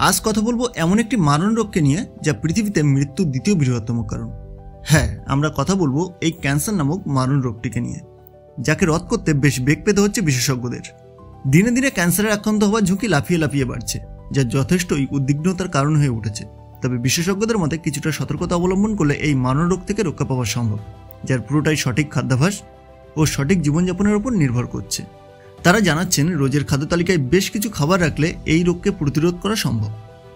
আজ কথা বলবো এমন একটি মারণ রোগকে নিয়ে যা পৃথিবীতে মৃত্যুর দ্বিতীয় বৃহত্তম কারণ। হ্যাঁ, আমরা কথা বলবো এই ক্যান্সার নামক মারণ রোগটিকে নিয়ে, যাকে রোধ করতে বেশ বেগ পেতে হচ্ছে বিশেষজ্ঞদের। দিনে দিনে ক্যান্সারের আক্রান্ত হওয়ার ঝুঁকি লাফিয়ে লাফিয়ে বাড়ছে, যা যথেষ্টই উদ্বিগ্নতার কারণ হয়ে উঠেছে। তবে বিশেষজ্ঞদের মতে কিছুটা সতর্কতা অবলম্বন করলে এই মারণ রোগ থেকে রক্ষা পাওয়া সম্ভব, যার পুরোটাই সঠিক খাদ্যাভ্যাস ও সঠিক জীবনযাপনের উপর নির্ভর করছে। তারা জানাচ্ছেন, রোজের খাদ্য তালিকায় বেশ কিছু খাবার রাখলে এই রোগকে প্রতিরোধ করা সম্ভব।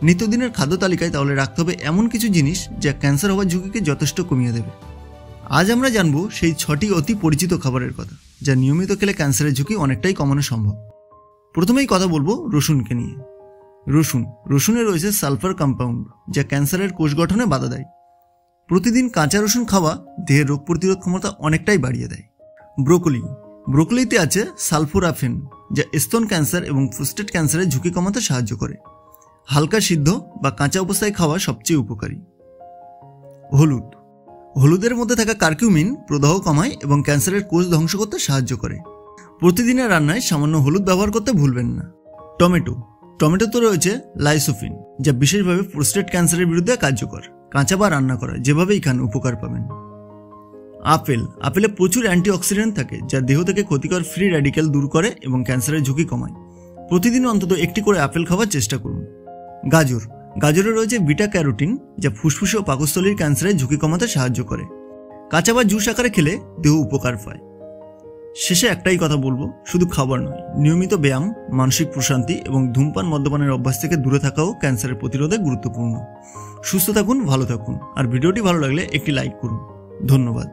নিত্যদিনের খাদ্য তালিকায় তাহলে রাখতে হবে এমন কিছু জিনিস যা ক্যান্সার হওয়ার ঝুঁকিকে যথেষ্ট কমিয়ে দেবে। আজ আমরা জানবো সেই 6টি অতি পরিচিত খাবারের কথা, যা নিয়মিত খেলে ক্যান্সারের ঝুঁকি অনেকটাই কমানো সম্ভব। প্রথমেই কথা বলবো রসুনকে নিয়ে। রসুনে রয়েছে সালফার কম্পাউন্ড, যা ক্যান্সারের কোষ গঠনে বাধা দেয়। প্রতিদিন কাঁচা রসুন খাওয়া দেহের রোগ প্রতিরোধ ক্ষমতা অনেকটাই বাড়িয়ে দেয়। ব্রোকলিতে আছে সালফোরাফেন, যা স্তন ক্যান্সার এবং প্রোস্টেট ক্যান্সারের ঝুঁকি কমাতে সাহায্য করে। হালকা সিদ্ধ বা কাঁচা অবস্থায় খাওয়া সবচেয়ে উপকারী। হলুদের মধ্যে থাকা কার্কিউমিন প্রদাহ কমায় এবং ক্যান্সারের কোষ ধ্বংস করতে সাহায্য করে। প্রতিদিনের রান্নায় সামান্য হলুদ ব্যবহার করতে ভুলবেন না। টমেটোতে রয়েছে লাইসোফিন, যা বিশেষভাবে প্রোস্টেট ক্যান্সারের বিরুদ্ধে কার্যকর। কাঁচা বা রান্না করা যেভাবেই খান উপকার পাবেন। আপেলে প্রচুর অ্যান্টিঅক্সিডেন্ট থাকে, যা দেহ থেকে ক্ষতিকর ফ্রি র্যাডিক্যাল দূর করে এবং ক্যান্সারের ঝুঁকি কমায়। প্রতিদিন অন্তত একটি করে আপেল খাওয়ার চেষ্টা করুন। গাজরে রয়েছে বিটা ক্যারোটিন, যা ফুসফুস ও পাকস্থলীর ক্যান্সারের ঝুঁকি কমাতে সাহায্য করে। কাঁচা বা জুস আকারে খেলে দেহ উপকার পায়। শেষে একটাই কথা বলবো, শুধু খাবার নয়, নিয়মিত ব্যায়াম, মানসিক প্রশান্তি এবং ধূমপান মদ্যপানের অভ্যাস থেকে দূরে থাকাও ক্যান্সারের প্রতিরোধে গুরুত্বপূর্ণ। সুস্থ থাকুন, ভালো থাকুন, আর ভিডিওটি ভালো লাগলে একটি লাইক করুন। ধন্যবাদ।